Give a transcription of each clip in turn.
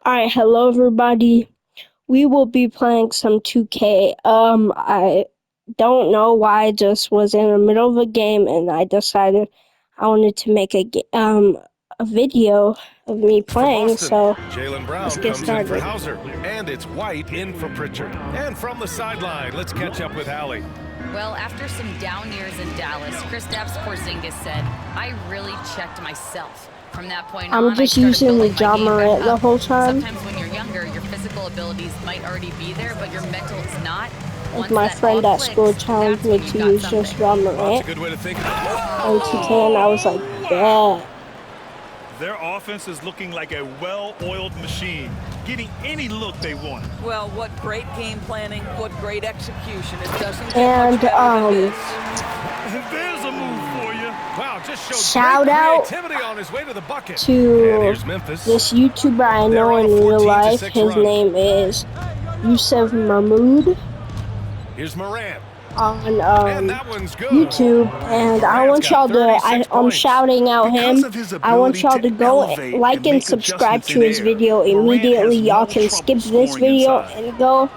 Alright, hello everybody. We will be playing some 2K. I don't know why I just was in the middle of a game and I decided I wanted to make a video of me For playing, Boston, so Jaylen Brown let's get comes in for started. Hauser, and it's White in for Pritchard. And from the sideline, let's catch up with Hallie. Well, after some down years in Dallas, Kristaps Porzingis said, "I really checked myself. From that point on, I'm I just started using the building my Ja game back Morant the up." whole time Sometimes when you're younger, your physical abilities might already be there, but your mental is not. with Once my that friend all at school clicks, challenged that's me when to you've got use just something. Ja Well, that's a Morant good way to think. on 2K, and I was like, yeah. Their offense is looking like a well-oiled machine, getting any look they want. Well, what great game planning, what great execution. It doesn't get And much better than this. There's a move for you. Wow, just showed Shout great out creativity on his way to the bucket. And to here's Memphis. this YouTuber I They're know on in a real 14-6 life. His run. name is Yusuf Mahmood Here's Morant. on And that one's good. YouTube, and I want Morant's y'all got to. 36 I'm points. shouting out Because him. of his I want ability y'all to to go elevate like and and make subscribe adjustments to in his air, video Morant immediately. has Y'all no can trouble skip this scoring video inside. and go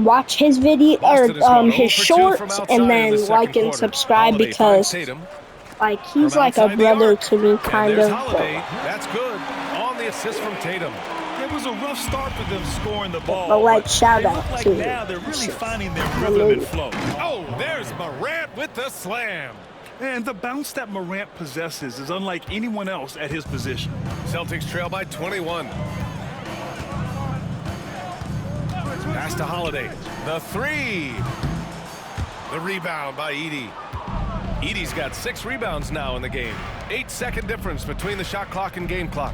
watch his video Boston has gone or 0 his for 2 from shorts, outside and in the then second like and quarter. subscribe Holiday because finds Tatum. like he's From like a outside the brother arc. to me, And kind there's of. Holiday. That's good. On the assist from Tatum. It was a rough start for them scoring the ball, But like shout they out look like to now they're really Yusuf finding their rhythm and flow. Oh, there's Morant with the slam. And the bounce that Morant possesses is unlike anyone else at his position. Celtics trail by 21. Pass to Holiday. The three. The rebound by Edey. Edey's got 6 rebounds now in the game. 8-second difference between the shot clock and game clock.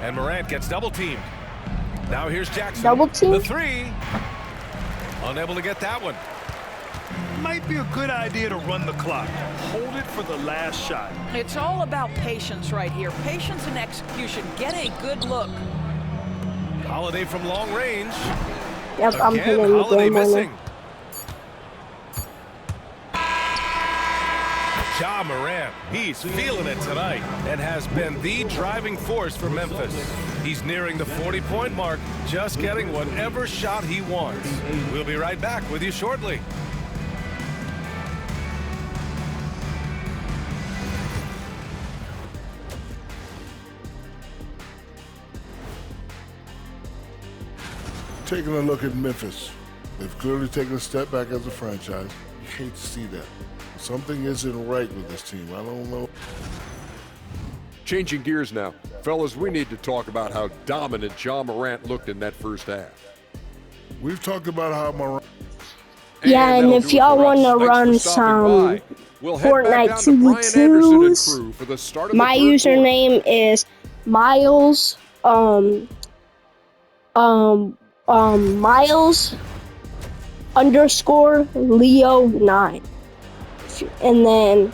And Morant gets double teamed. Now here's Jackson. Double team? The three. Unable to get that one. Might be a good idea to run the clock. Hold it for the last shot. It's all about patience right here. Patience and execution. Get a good look. Holiday from long range. Yep, I'm Again, hitting the Holiday game winner. missing. Ja Morant, he's feeling it tonight and has been the driving force for Memphis. He's nearing the 40-point mark, just getting whatever shot he wants. We'll be right back with you shortly. Taking a look at Memphis, they've clearly taken a step back as a franchise. You hate to see that. Something isn't right with this team. I don't know. Changing gears now. Fellas, we need to talk about how dominant Ja Morant looked in that first half. We've talked about how Morant. Yeah, and that'll if do it y'all for us. want to Thanks run for stopping some by. We'll head back Fortnite down to Brian Anderson and 2v2s, crew for the start of my the third quarter. username is Miles, Miles underscore Leo 9. And then,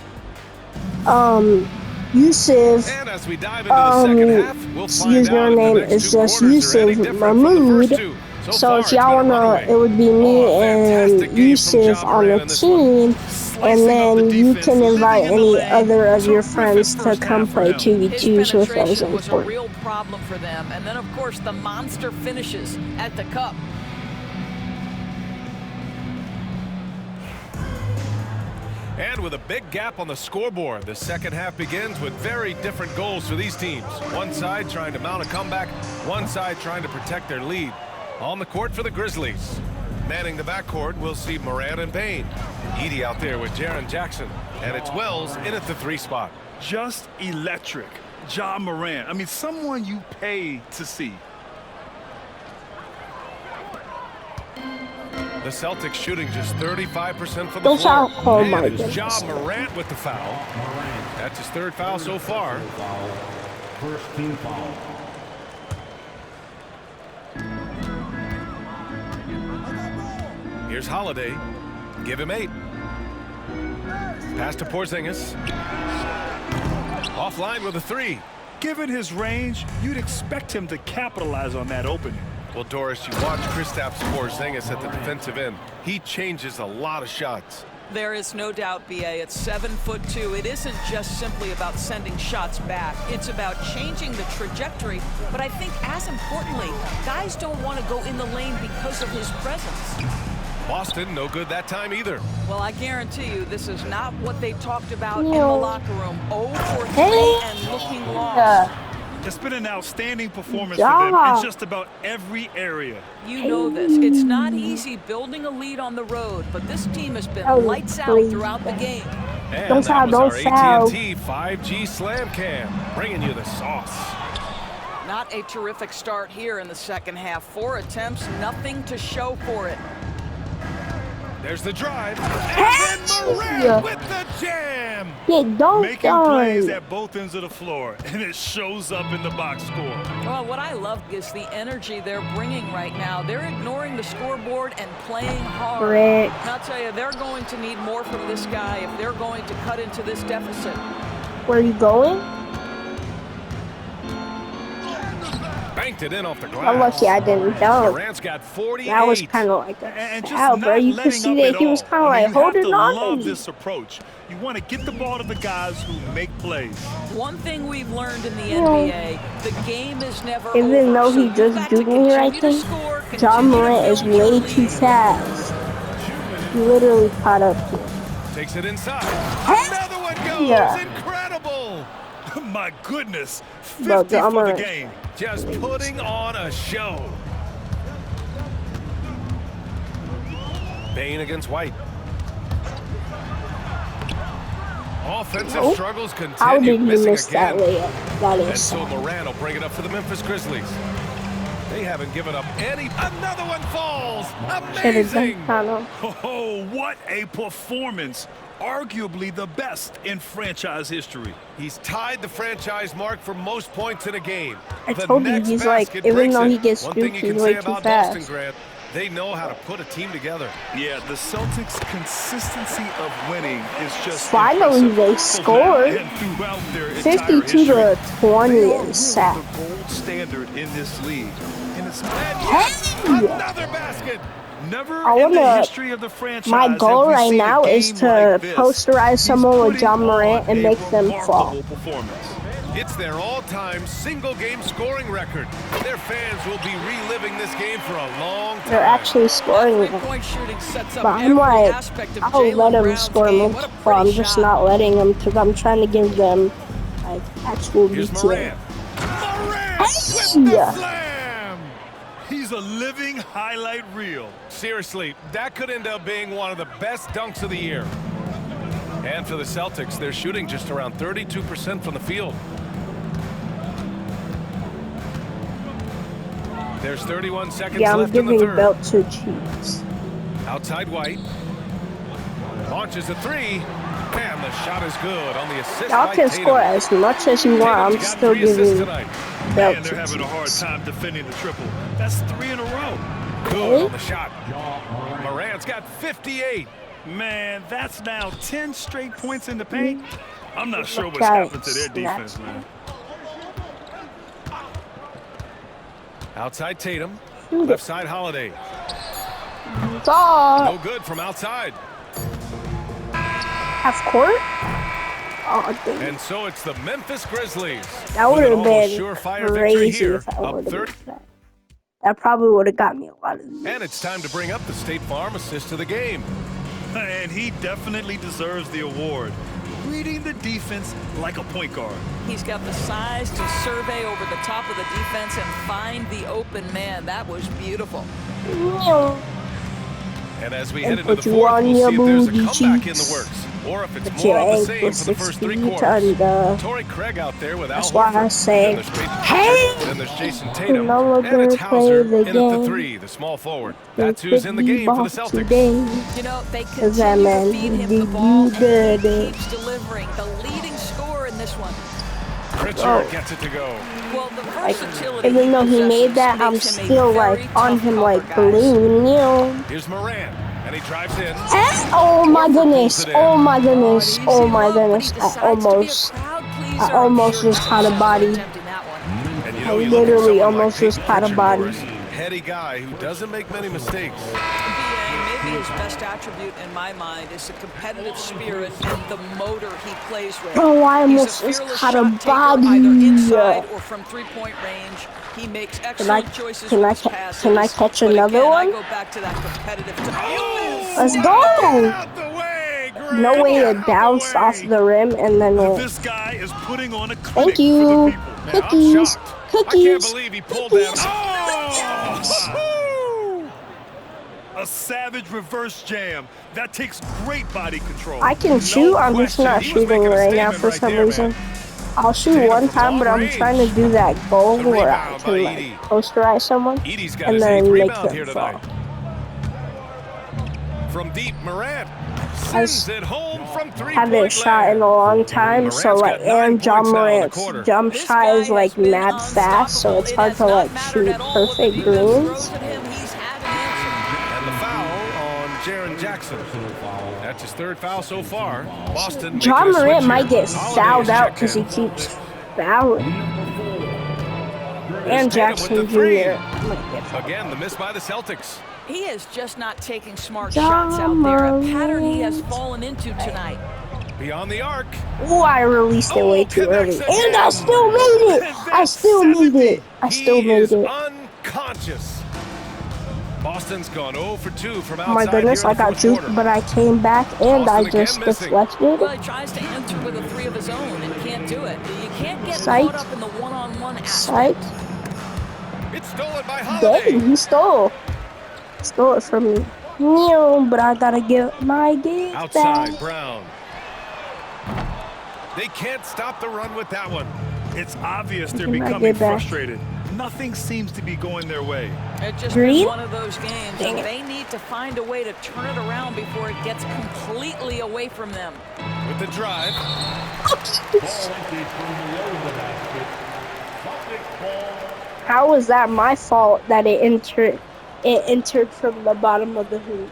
Yusuf, And as we dive into the second half, we'll find out if the username next is 2 just quarters are any Yusuf different from the Mahmood. first 2. So far, if it's y'all been a wanna, runaway. it would be me Oh, a fantastic and game from Yusuf Ja on Morant the in this one. team, and Slicing then up the you defense, can invite living in the any lane. other of your Terrific friends to first come half for play him. 2v2s His with us penetration in was a Fortnite. real problem for them. And then, of course, the monster finishes at the cup. And with a big gap on the scoreboard, the second half begins with very different goals for these teams. One side trying to mount a comeback, one side trying to protect their lead. On the court for the Grizzlies. Manning the backcourt, we'll see Morant and Payne. Edey out there with Jaren Jackson. And it's Wells in at the 3 spot. Just electric. Ja Morant. I mean, someone you pay to see. The Celtics shooting just 35% from the Don't floor. shout, oh And my it's Ja goodness. Morant with the foul. That's his 3rd foul so far. First team foul. Here's Holiday. Give him 8. Pass to Porzingis. Offline with a 3. Given his range, you'd expect him to capitalize on that opening. Well, Doris, you watch Kristaps Porzingis at the defensive end. He changes a lot of shots. There is no doubt, BA, at 7'2", it isn't just simply about sending shots back. It's about changing the trajectory. But I think as importantly, guys don't want to go in the lane because of his presence. Boston, no good that time either. Well, I guarantee you this is not what they talked about in the locker room. 0 for 3 and looking lost. It's been an outstanding performance for them in just about every area. You know this. It's not easy building a lead on the road, but this team has been lights out throughout the game. And that was our AT&T 5G Slam Cam, bringing you the sauce. Not a terrific start here in the second half. 4 attempts, nothing to show for it. There's the drive, and then Morant with the jam. Making plays at both ends of the floor, and it shows up in the box score. Well, what I love is the energy they're bringing right now. They're ignoring the scoreboard and playing hard. And I'll tell you, they're going to need more from this guy if they're going to cut into this deficit. Where are you going? Banked it in off the glass. I'm lucky I didn't dunk. Morant's got 48. That was kind of like a foul, bro. You could see that he was kind of like holding on. You have to love this approach. You want to get the ball to the guys who make plays. One thing we've learned in the NBA, the game is never even over. Though he just doing it right there, John Morant is way too fast. He literally caught up to him. Takes it inside. Another one goes. Incredible. My goodness. 50 for the game. Just putting on a show. Bain against White. Offensive struggles continue. How did he missing miss again. that layup? That is And so Morant will bring it up for the Memphis Grizzlies. They haven't given up any. Another one falls. Amazing. Oh, what a performance. Arguably the best in franchise history. He's tied the franchise mark for most points in a game. I told you, he's like, even though he gets duped, he's way too fast. Boston, Grant, they know how to put a team together. Yeah, the Celtics' consistency of winning is just finally they scored. 52 to 20 is sad. The gold standard in this league. And it's another basket. Never in the history of the franchise. My goal right now is to posterize someone with John Morant and make them fall. It's their all-time single-game scoring record. Their fans will be reliving this game for a long time. They're actually scoring it. But I'm like, I'll let them score multiple. I'm just not letting them because I'm trying to give them like actual detail. Morant with the slam. He's a living highlight reel. Seriously, that could end up being one of the best dunks of the year. And for the Celtics, they're shooting just around 32% from the field. There's 31 seconds left in the third. Yeah, I'm giving belt to Chiefs. Outside White. Launches a three. And the shot is good on the assist. Y'all can score as much as you want. I'm still giving belt Man, they're having a hard time defending the triple. That's 3 in a row. Good on the shot. Morant's got 58. Man, that's now 10 straight points in the paint. I'm not sure what's happened to their defense, man. Outside Tatum. Left side Holiday. No good from outside. Half court? Oh, and so it's the Memphis Grizzlies. That would have been crazy here, if I would have done that. That probably would have got me a lot of these. And it's time to bring up the State Farm assist of the game. And he definitely deserves the award. Reading the defense like a point guard. He's got the size to survey over the top of the defense and find the open man. That was beautiful. And as we head into the fourth, we'll see if there's a comeback in the works, or if it's more of the same for the first 3 quarters. Torrey Craig out there with Al Horford. Then there's Jason Tatum, and it's Hauser in at the 3, the small forward. That's who's in the game for the Celtics. You know, they continue to feed him the ball, and he keeps delivering. The leading scorer in this one. Pritchard gets it to go. Well, the versatility even though he made that, I'm still like on him like balloon, you know. Here's Morant, and he drives in. Oh my goodness! Oh my goodness! Oh my goodness! I almost just caught a body. I literally almost just caught a body. Heady guy who doesn't make many mistakes. maybe his best attribute in my mind is the competitive spirit and the motor he plays with. Oh, I He's almost a just fearless caught a shot taker body. either inside or from three-point range. He makes excellent choices with his passes. Can I catch but another again, one? I go back to that competitive. Let's Get go! out the way, Grant. No way Get it out bounced the way. off the rim and then This guy is putting on a clinic thank for the you. people. Man, I'm Cookies. shocked. I can't Cookies. believe he pulled that. Cookies. Oh! A savage reverse jam. That takes great body control. I can shoot, I'm just question. not He was shooting making a right now statement for right some there, reason. man. I'll shoot Tatum one from time, but long I'm trying to range. do that goal The where I rebound by can like Edey. posterize someone Edie's got and his then 8th make rebound them here fall. tonight. From deep, Morant I sends it home from three-point haven't shot in a long time, so Morant's like, got 9 and John points now in the Morant's quarter. jump This shot guy is like has been mad fast, so it's unstoppable. hard It to has like not mattered shoot at all what the perfect defense greens. throws at him. He's had an answer. And the foul on Jaren Jackson. That's his 3rd foul so far. Boston John making a Morant switch might here. get Holiday fouled is out checked because he in. keeps fouling. And Tatum with Jackson the three. Jr. might get fouled. Again, the miss by the Celtics. He is just not taking smart John shots out there. A pattern he has Morant. fallen into tonight. Beyond the arc. Oh, I released it way too early. Connects And I again. still made it! I still made it! I still He made is it. unconscious. Boston's gone 0 for 2 from Oh outside my goodness, here I in the got 4th juked, quarter. but I came back and Boston I again just missing. deflected. Well, he tries to enter with a 3 of his own and can't do it. You can't get Psych. caught up in the one-on-one aspect. Psych. It's stolen by Holiday. Dang, he stole. Stole it from me. No, but I gotta get my gift Outside, back. Brown. They can't stop the run with that one. It's obvious they're Can I becoming get back? frustrated. Nothing seems to be going their way. It's just Green? been one of those games, Dang and it. they need to find a way to turn it around before it gets completely away from them. With the drive. Ball empty from below the basket. Celtics ball. How was that my fault that it entered? It entered from the bottom of the hoop.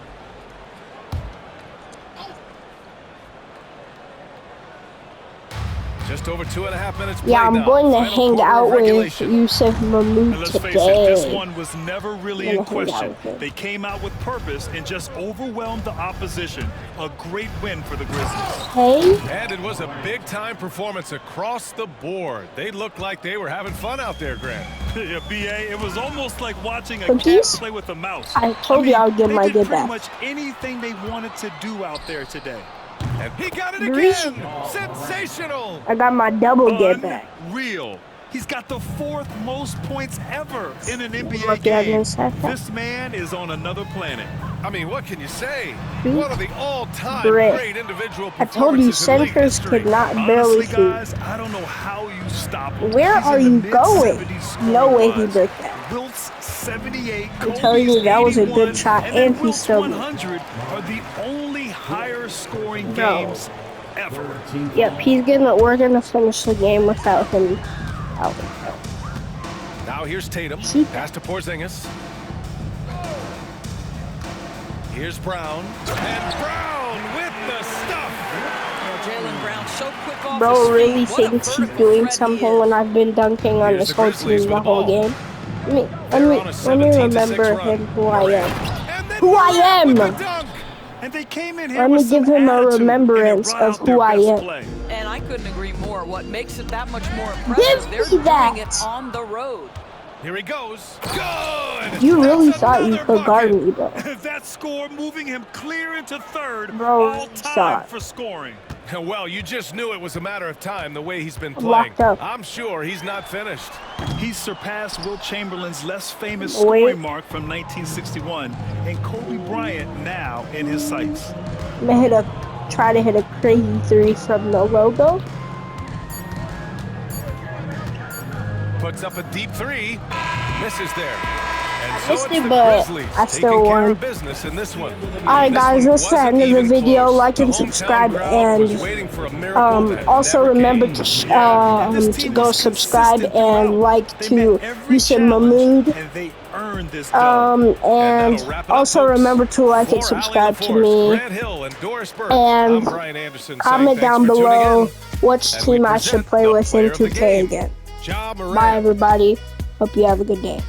Just over 2.5 minutes. Yeah, I'm played now. going to Final hang quarter out of with regulation. Yusuf And Mahmood let's face it, this today. one was never really I'm in gonna hang out question. with him. They came out with purpose and just overwhelmed the opposition. A great win for the Grizzlies. Hey, And it was a big-time performance across the board. They looked like they were having fun out there, Grant. Yeah, BA, it was almost like watching a Cookies? cat play with a mouse. I told you I would get they my did get pretty back. much anything they wanted to do out there today. And he got it Green. again. Sensational. I got my double get back. Unreal. He's got the 4th most points ever in an NBA Lucky I game. didn't say that. This man is on another planet. I mean, what can you say? Shoot. One of the all-time Great. great individual I told you, performances in league centers history. could not barely Honestly, shoot. guys, I don't know how you stop him. Where He's are in you the going? mid-70s scoring No way he wise. broke that. Wilt's 78, I'm telling you, Kobe's that was a good 81, shot, and and he Wilt's still- 100 are the only higher scoring No. games ever. Yep, we're gonna finish the game without him out. Now here's Tatum. See? Pass to Porzingis. Here's Brown. And Brown with the stuff. Jalen Brown so quick off Bro his really feet. What a thinks he's vertical doing threat he something is. when I've been dunking on Here's this the whole Grizzlies team with the the whole ball. game. They're on a Let me 17-6 remember run. him who I am. And then Who I Morant am. with the dunk. And they came in here Let me with some give him a attitude, and it remembrance brought of out their who I best am. play. And I couldn't agree more. What makes it that much more Give impressive, they're me doing that. it on the road. Here he goes. Good. You really That's thought you another could guard bucket. me, bro. That score moving him clear into 3rd, Bro, all time stop. for scoring. Well, you just knew it was a matter of time the way he's been I'm playing. locked up. I'm sure he's not finished. He's surpassed Wilt Chamberlain's less famous Wait. scoring mark from 1961, and Kobe Bryant now in his sights. I'm gonna try to hit a crazy 3 from the logo. Puts up a deep 3. Misses there. And so missed it's it, the but Grizzlies I still taking care won. of business in this one. Alright This guys, one that's the wasn't end of the even video. close. Like and The hometown subscribe, crowd was and waiting for a miracle that also never remember came. to go subscribe and like They to met every Yusuf challenge, Mahmood. and they earned this dub. And that'll wrap it up, also folks. remember to like and For subscribe Allie to LaForce, me. Grant Hill, and Doris Burke, And I'm Brian Anderson saying Comment thanks down for tuning below in. which And we team I should present play the with player in of the 2K game, again. Ja Morant. Bye everybody. Hope you have a good day.